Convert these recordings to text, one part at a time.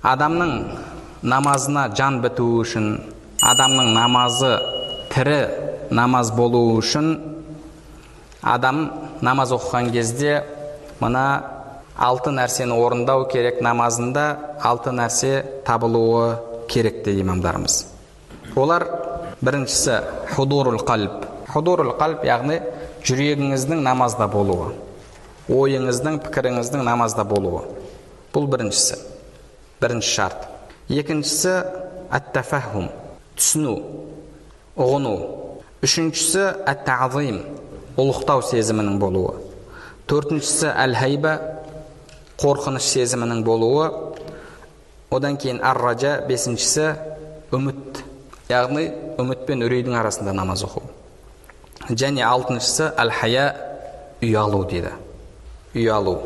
Адамның намазына жан бітуі үшін, адамның намазы тірі намаз болуы үшін, адам намаз оқыған кезде мына 6 нәрсені орындау керек, намазында 6 нәрсе табылуы керек дейді имамдарымыз. Олар біріншісі худурул қалб. Худурул қалб яғни жүрегіңіздің намазда болуы, ойыңыздың, пікіріңіздің намазда болуы. Бұл бірінші шарт. Екіншісі ат-тафахум, түсіну, ұғыну. Үшіншісі ат-таъзим, ұлықтау сезімінің болуы. Төртіншісі әл-хайба, қорқыныш сезімінің болуы. Одан кейін ар-ража, бесіншісі үміт, яғни үміт пен үрейдің арасында намаз оқу. Және алтыншысы әл-хая, ұялу дейді. Ұялу.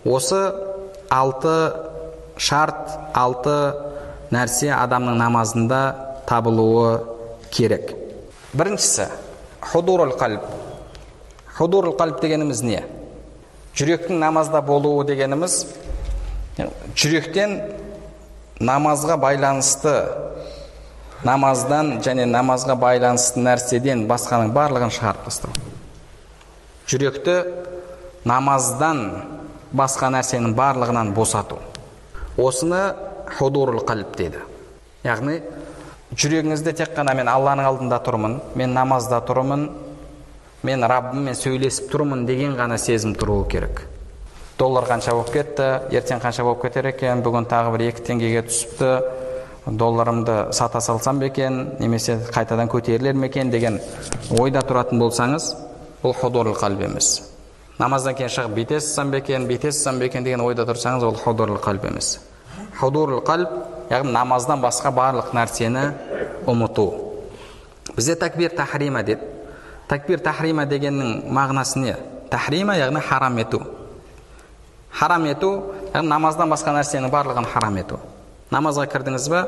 Осы 6 шарт, 6 нәрсе адамның намазында табылуы керек. Біріншісі худурул қалб. Худурул қалб дегеніміз не? Жүректің намазда болуы дегеніміз, жүректен намазға байланысты, намаздан және намазға байланысты нәрседен басқаның барлығын шығарып тастау. Жүректі намаздан басқа нәрсенің барлығынан босату. Осыны худурул қалб дейді. Яғни жүрегіңізде тек қана мен Алланың алдында тұрмын, мен намазда тұрмын, мен Раббыммен сөйлесіп тұрмын деген ғана сезім тұруы керек. Доллар қанша болып кетті, ертең қанша болып кетер екен, бүгін тағы бір 2 теңгеге түсіпті, долларымды сата салсам ба екен, немесе қайтадан көтерілер ме екен деген ойда тұратын болсаңыз, бұл худурул қалб емес. Намаздан кейін шығып бүйте салсам ба екен деген ойда тұрсаңыз, ол худурул қалб емес. Худурул қалб, яғни намаздан басқа барлық нәрсені ұмыту. Бізде такбир тахрима дейді. Такбир тахрима дегеннің мағынасы не? Тахрима яғни харам ету. Харам ету, яғни намаздан басқа нәрсенің барлығын харам ету. Намазға кірдіңіз бе?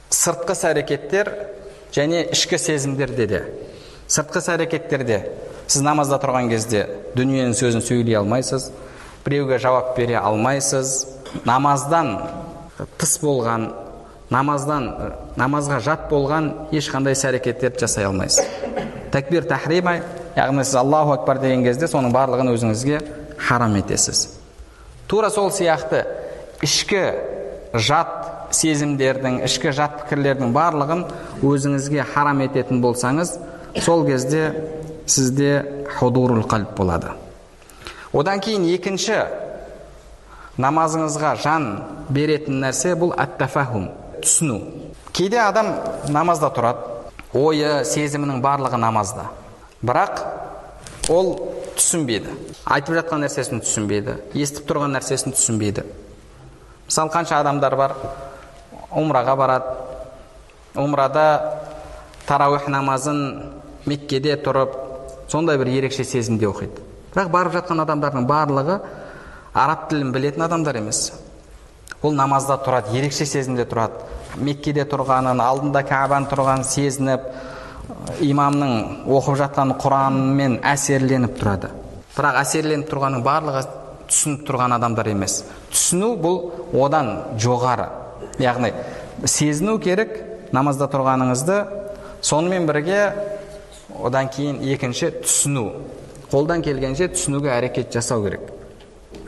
Сыртқы әрекеттер және ішкі сезімдерде де. Сыртқы әрекеттерде сіз намазда тұрған кезде дүниенің сөзін сөйлей алмайсыз, біреуге жауап бере алмайсыз. Намаздан тыс болған, намазға жат болған ешқандай әрекеттерді жасай алмайсыз. Такбир тахрима, яғни сіз Аллаху акбар деген кезде соның барлығын өзіңізге харам етесіз. Тура сол сияқты ішкі жат сезімдердің, ішкі жат пікірлердің барлығын өзіңізге харам ететін болсаңыз, сол кезде сізде худурул қалб болады. Одан кейін екінші намазыңызға жан беретін нәрсе бұл ат-тафахум, түсіну. Кейде адам намазда тұрады, ойы, сезімінің барлығы намазда. Бірақ ол түсінбейді. Айтып жатқан нәрсесін түсінбейді, естіп тұрған нәрсесін түсінбейді. Мысалы, қанша адамдар бар, умраға барады. Умрада тарауих намазын Меккеде тұрып, сондай бір ерекше сезімде оқиды. Бірақ барып жатқан адамдардың барлығы араб тілін білетін адамдар емес. Ол намазда тұрады, ерекше сезімде тұрады. Меккеде тұрғанын, алдында Каабаның тұрғанын сезініп, имамның оқып жатқан Құранмен әсерленіп тұрады. Бірақ әсерленіп тұрғанның барлығы түсініп тұрған адамдар емес. Түсіну бұл одан жоғары. Яғни сезіну керек намазда тұрғаныңызды, сонымен бірге одан кейін екінші түсіну. Қолдан келгенше түсінуге әрекет жасау керек.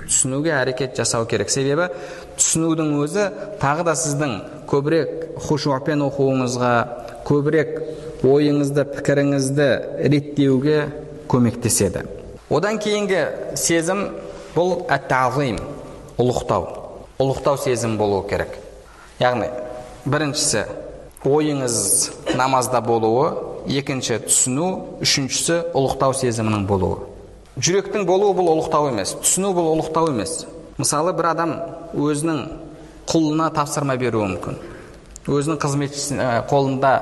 Түсінуге әрекет жасау керек. Себебі түсінудің өзі тағы да сіздің көбірек хушуъпен оқуыңызға, көбірек ойыңызды, пікіріңізді реттеуге көмектеседі. Одан кейінгі сезім бұл ат-таъзим, ұлықтау. Ұлықтау сезім болуы керек. Яғни біріншісі ойыңыз намазда болуы, екінші түсіну, үшіншісі ұлықтау сезімінің болуы. Жүректің болуы бұл ұлықтау емес, түсіну бұл ұлықтау емес. Мысалы, бір адам өзінің құлына тапсырма беруі мүмкін. Өзінің қолында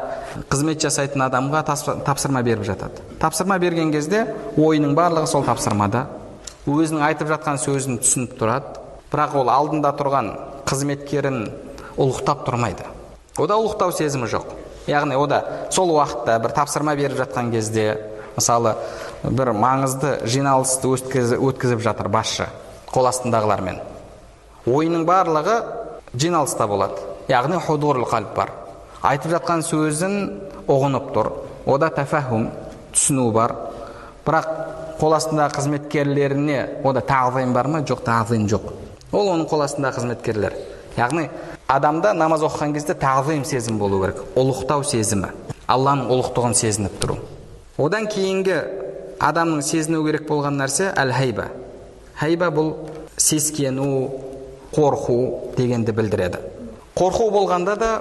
қызмет жасайтын адамға тапсырма беріп жатады. Тапсырма берген кезде ойының барлығы сол тапсырмада. Өзінің айтып жатқан сөзін түсініп тұрады, бірақ ол алдында тұрған қызметкерін ұлықтап тұрмайды. Ода ұлықтау сезімі жоқ. Яғни ода сол уақытта бір тапсырма беріп жатқан кезде, мысалы, бір маңызды жиналысты өткізіп жатыр басшы қол астындағылармен. Ойының барлығы жиналыста болады. Яғни худурул қалб бар. Айтып жатқан сөзін ұғынып тұр. Ода тафахум, түсіну бар. Бірақ қол астындағы қызметкерлеріне ода тағзим бар ма? Жоқ, тағзим жоқ. Ол оның қол астындағы қызметкерлер. Яғни адамда намаз оқыған кезде тағзим сезім болу керек. Ұлықтау сезімі. Алланың ұлықтығын сезініп тұру. Одан кейінгі адамның сезіну керек болған нәрсе әл-хайба. Хайба бұл сескену, қорқу дегенді білдіреді. Қорқу болғанда да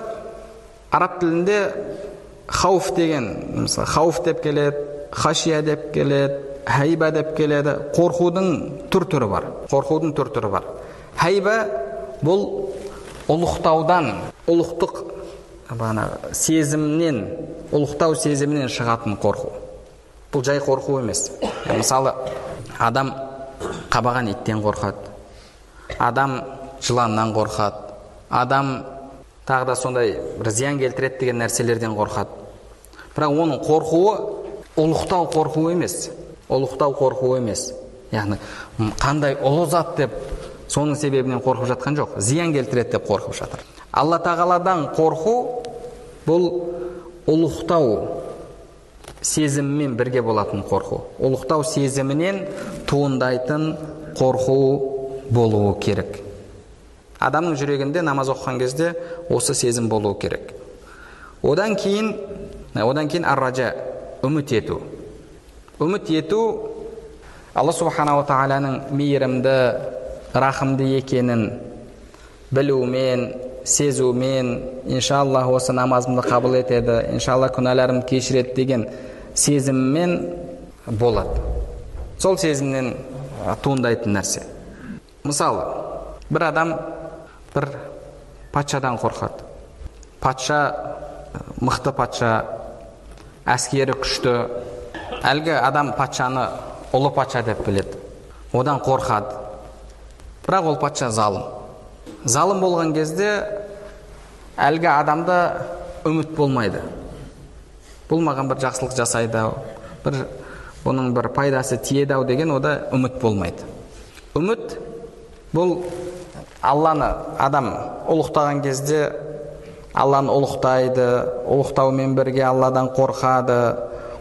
араб тілінде хауф деген, мысалы, хауф деп келеді, хашия деп келеді, хайба деп келеді. Қорқудың түр-түрі бар. Қорқудың түр-түрі бар. Хайба бұл ұлықтаудан, ұлықтық сезімнен, ұлықтау сезімінен шығатын қорқу. Бұл жай қорқу емес. Мысалы, адам қабаған иттен қорқады. Адам жыланнан қорқады. Адам тағы да сондай бір зиян келтіреді деген нәрселерден қорқады. Бірақ оның қорқуы ұлықтау қорқуы емес. Ұлықтау қорқуы емес. Яғни қандай ұлы зат деп соның себебінен қорқып жатқан жоқ. Зиян келтіреді деп қорқып жатыр. Алла тағаладан қорқу бұл ұлықтау сезіммен бірге болатын қорқу. Ұлықтау сезімінен туындайтын қорқу болуы керек. Адамның жүрегінде намаз оқыған кезде осы сезім болуы керек. Одан кейін ар-ража, үміт ету. Үміт ету Алла субханала тағаланың мейірімді, рахымды екенін білумен, сезумен, иншалла осы намазымды қабыл етеді, иншалла күнәларымды кешіреді деген сезіммен болады. Сол сезімнен туындайтын нәрсе. Мысалы, бір адам бір патшадан қорқады. Патша мықты патша, әскері күшті. Әлгі адам патшаны ұлы патша деп біледі. Одан қорқады. Бірақ ол патша залым. Залым болған кезде әлгі адамда үміт болмайды. Бұл маған бір жақсылық жасайды, бұның бір пайдасы тиеді ау деген ода үміт болмайды. Үміт бұл Алланы адам ұлықтаған кезде Алланы ұлықтайды, ұлықтаумен бірге Алладан қорқады,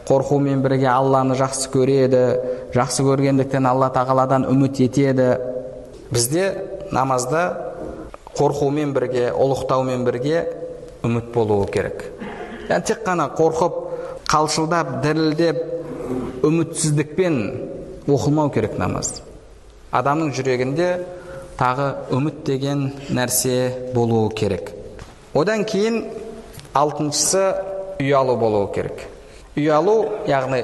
қорқумен бірге Алланы жақсы көреді, жақсы көргендіктен Алла тағаладан үміт етеді. Бізде намазда қорқумен бірге, ұлықтаумен бірге үміт болуы керек. Яғни тек қана қорқып, қалшылдап, дірілдеп, үмітсіздікпен оқылмау керек намаз. Адамның жүрегінде тағы үміт деген нәрсе болуы керек. Одан кейін алтыншысы ұялу болуы керек. Ұялу, яғни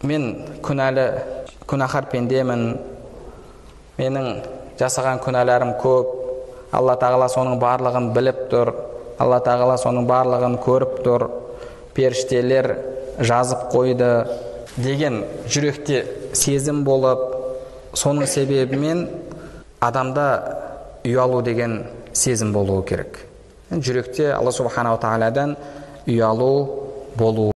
мен күнәлі, күнәһар пендемін, менің жасаған күнәларым көп, Алла тағала соның барлығын біліп тұр, Алла тағала соның барлығын көріп тұр, періштелер жазып қойды деген жүректе сезім болып, соның себебімен адамда ұялу деген сезім болуы керек. Жүректе Алла субханала тағаладан ұялу болуы